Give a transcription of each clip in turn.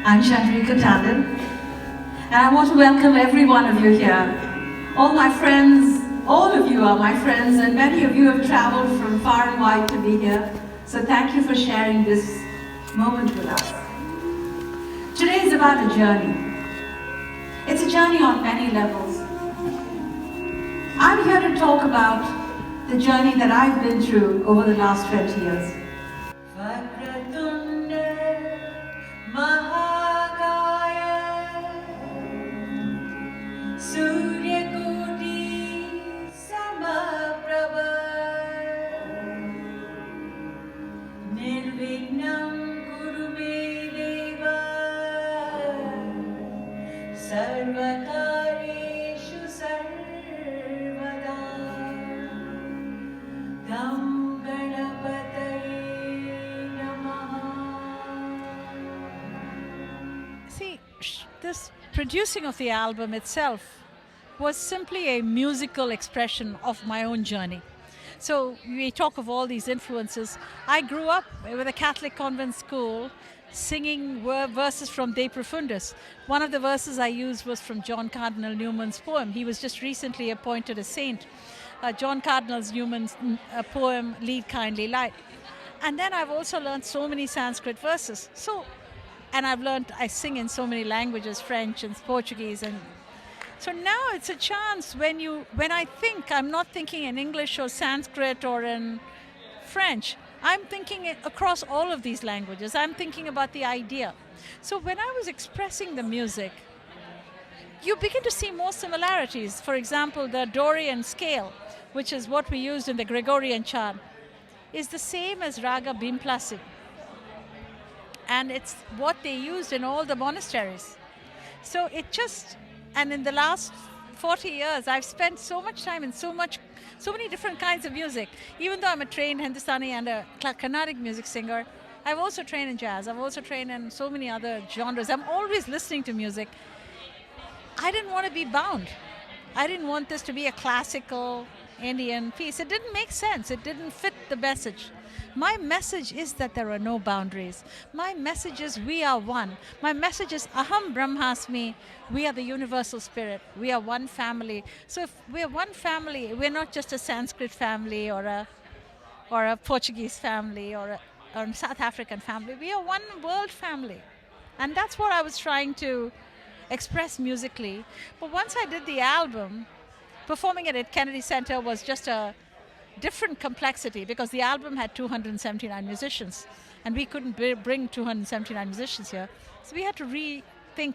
I'm Chandrika Tandon, and I want to welcome every one of you here. All my friends, all of you are my friends, and many of you have traveled from far and wide to be here. So thank you for sharing this moment with us. Today is about a journey. It's a journey on many levels. I'm here to talk about the journey that I've been through over the last 20 years. See, this producing of the album itself was simply a musical expression of my own journey. So we talk of all these influences. I grew up with a Catholic convent school singing verses de Profundis. One of the verses I used was from John Cardinal Newman's poem. He was just recently appointed a saint. John Cardinal Newman's poem, Lead Kindly Light. And then I've also learned so many Sanskrit verses. And I sing in so many languages, French and Portuguese. And so now it's a chance when I think, I'm not thinking in English or Sanskrit or in French. I'm thinking across all of these languages. I'm thinking about the idea. So when I was expressing the music, you begin to see more similarities. For example, the Dorian scale, which is what we used in the Gregorian chant, is the same as Raga Bimplasi. And it's what they used in all the monasteries. So and in the last 40 years, I've spent so much time in so many different kinds of music. Even though I'm a trained Hindustani and a Carnatic music singer, I've also trained in jazz. I've also trained in so many other genres. I'm always listening to music. I didn't want to be bound. I didn't want this to be a classical Indian piece. It didn't make sense. It didn't fit the message. My message is that there are no boundaries. My message is we are one. My message is Aham Brahmasmi. We are the universal spirit. We are one family. So if we're one family, we're not just a Sanskrit family or a Portuguese family or a South African family. We are one world family. And that's what I was trying to express musically. But once I did the album, performing it at Kennedy Center was just a different complexity because the album had 279 musicians and we couldn't bring 279 musicians here. So we had to rethink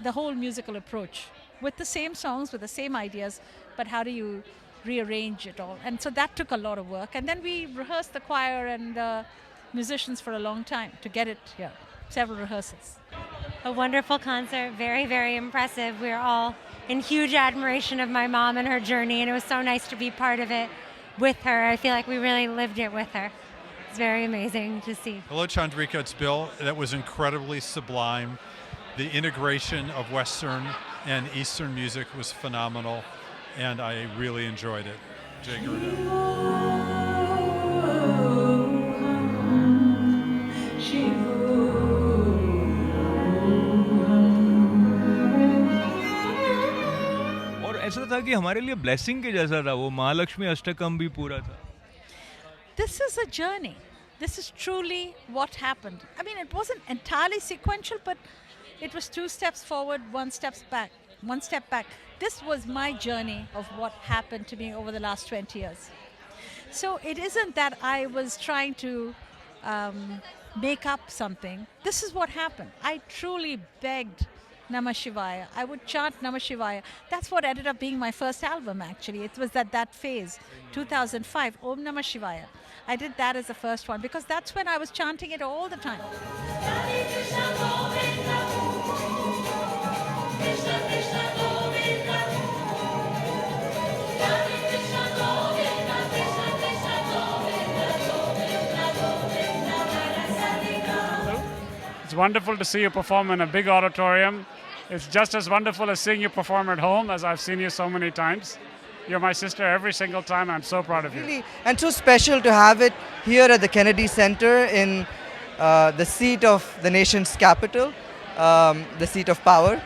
the whole musical approach with the same songs, with the same ideas, but how do you rearrange it all? And so that took a lot of work. And then we rehearsed the choir and the musicians for a long time to get it here, several rehearsals. A wonderful concert, very, very impressive. We're all in huge admiration of my mom and her journey, and it was so nice to be part of it with her. I feel like we really lived it with her. It's very amazing to see. Hello, Chandrika. It's Bill. That was incredibly sublime. The integration of Western and Eastern music was phenomenal, and I really enjoyed it. Jai Gurudev. ऐसा था कि हमारे लिए blessing के जैसा था वो महालक्ष्मी अष्टकम भी पूरा था. This is a journey. This is truly what happened. I mean, it wasn't entirely sequential, but it was 2 steps forward, 1 step back. This was my journey of what happened to me over the last 20 years. So it isn't that I was trying to make up something. This is what happened. I truly begged Namah Shivaya. I would chant Namah Shivaya. That's what ended up being my first album, actually. It was that phase, 2005, Om Namah Shivaya. I did that as the first one because that's when I was chanting it all the time. It's wonderful to see you perform in a big auditorium. It's just as wonderful as seeing you perform at home, as I've seen you so many times. You're my sister every single time. I'm so proud of you. Really, and so special to have it here at the Kennedy Center in the seat of the nation's capital. the seat of power,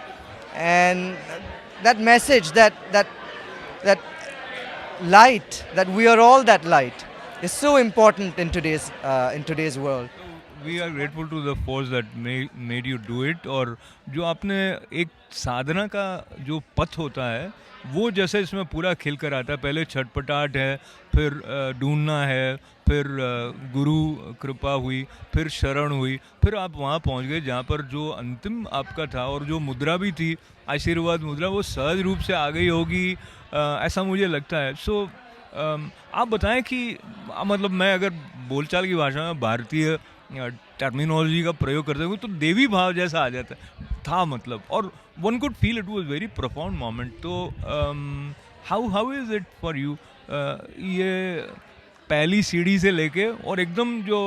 and that message, that light, that we are all that light, is so important in today's world. We are grateful to the force that made you do it. और जो आपने एक साधना का जो पथ होता है वो जैसे इसमें पूरा खिल कर आता है. पहले छटपटाहट है, फिर ढूंढना है, फिर गुरु कृपा हुई, फिर शरण हुई, फिर आप वहाँ पहुँच गए जहाँ पर जो अंतिम आपका था. और जो मुद्रा भी थी, आशीर्वाद मुद्रा, वो सहज रूप से आ गई होगी, ऐसा मुझे लगता है. सो आप बताएं कि मतलब मैं अगर बोलचाल की भाषा में भारतीय टर्मिनोलॉजी का प्रयोग करते हुए तो देवी भाव जैसा आ जाता था, मतलब. और one could feel it was very profound moment. तो how is it for you, ये पहली सीढ़ी से लेके और एकदम जो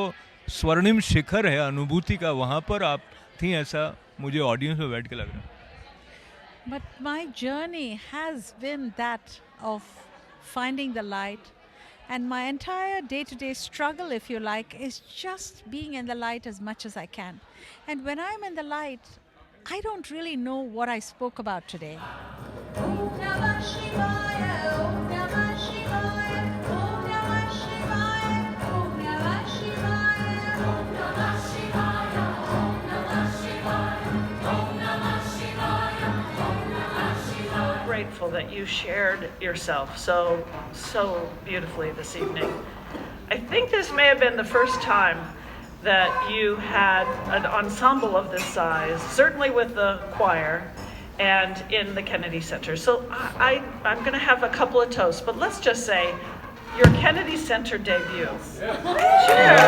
स्वर्णिम शिखर है अनुभूति का, वहाँ पर आप थी, ऐसा मुझे ऑडियंस में बैठ के लग रहा है. But my journey has been that of finding the light, and my entire day-to-day struggle, if you like, is just being in the light as much as I can. And when I'm in the light, I don't really know what I spoke about today. Om Namah Shivaya, Om Namah Shivaya, Om Namah Shivaya, Om Namah Shivaya, Om Namah Shivaya, Om Namah Shivaya, Om Namah Shivaya, Om Namah Shivaya. Grateful that you shared yourself so beautifully this evening. I think this may have been the first time that you had an ensemble of this size, certainly with the choir and in the Kennedy Center. So I'm going to have a couple of toasts, but let's just say your Kennedy Center debut. Cheers!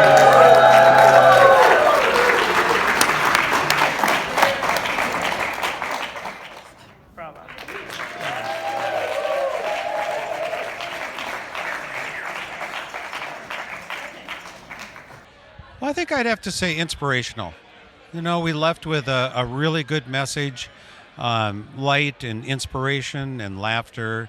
I think I'd have to say inspirational. You know, we left with a really good message, light and inspiration and laughter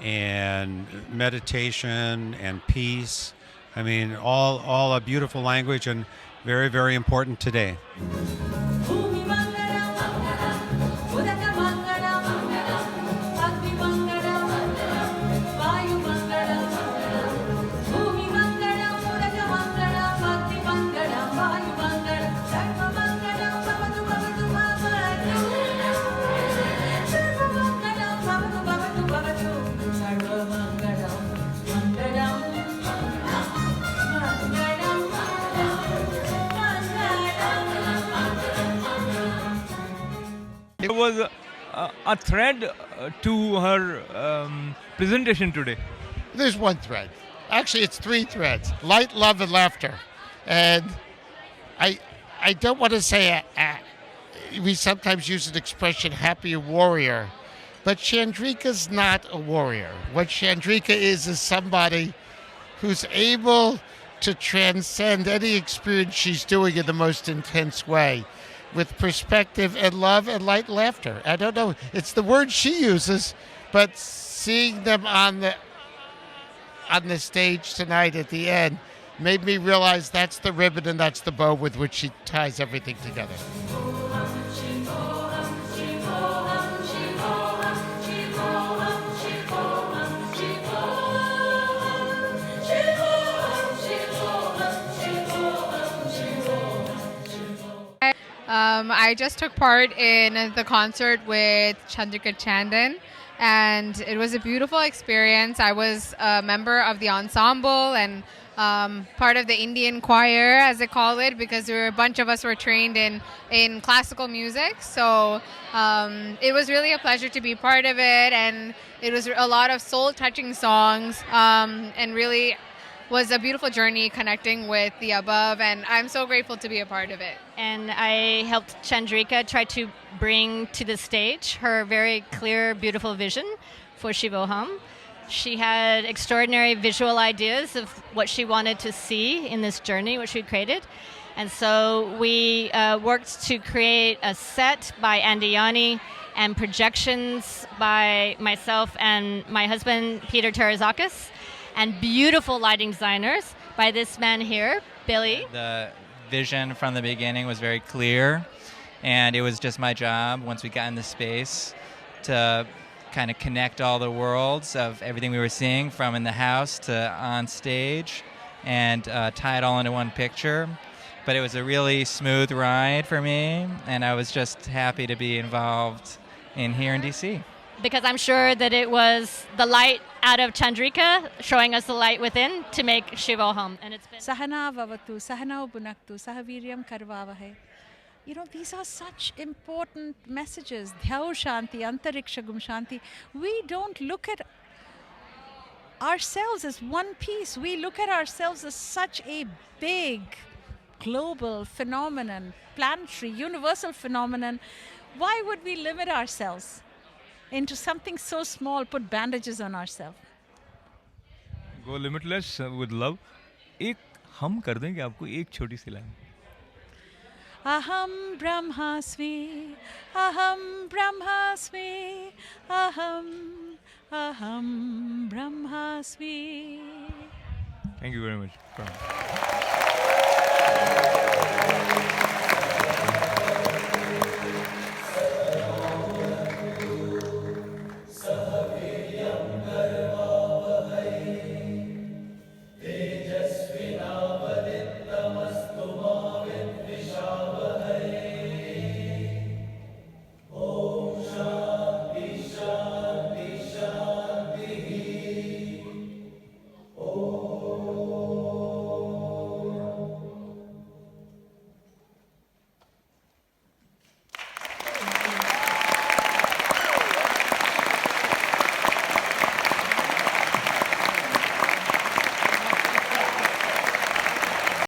and meditation and peace. I mean, all a beautiful language and very, very important today. There was a thread to her presentation today. There's one thread. Actually, it's three threads: light, love, and laughter. And I don't want to say we sometimes use an expression, happy warrior, but Chandrika's not a warrior. What Chandrika is somebody who's able to transcend any experience she's doing in the most intense way, with perspective and love and light and laughter. I don't know, it's the word she uses, but seeing them on the stage tonight at the end made me realize that's the ribbon and that's the bow with which she ties everything together. I just took part in the concert with Chandrika Tandon, and it was a beautiful experience. I was a member of the ensemble and part of the Indian choir, as they call it, because a bunch of us were trained in classical music. So it was really a pleasure to be part of it, and it was a lot of soul-touching songs, and really was a beautiful journey connecting with the above, and I'm so grateful to be a part of it. And I helped Chandrika try to bring to the stage her very clear, beautiful vision for Shivoham. She had extraordinary visual ideas of what she wanted to see in this journey, which we created. And so we worked to create a set by Andy Yanni and projections by myself and my husband, Peter Terazakis, and beautiful lighting designers by this man here, Billy. The vision from the beginning was very clear, And it was just my job, once we got in the space, to kind of connect all the worlds of everything we were seeing from in the house to on stage and tie it all into one picture. But it was a really smooth ride for me, and I was just happy to be involved in here in DC. Because I'm sure that it was the light out of Chandrika showing us the light within to make Shivoham. And it's been Sahana vavatu, sahana bunaktu, sahaviryam karvavahe. You know, these are such important messages. Dhyau Shanti, Antarikshagum Shanti. We don't look at ourselves as one piece. We look at ourselves as such a big, global phenomenon, planetary, universal phenomenon. Why would we limit ourselves into something so small, put bandages on ourselves? Go limitless with love. एक हम कर देंगे आपको एक छोटी सी line. Aham Brahmasmi, Aham Brahmasmi, Aham Brahmasmi. Thank you very much.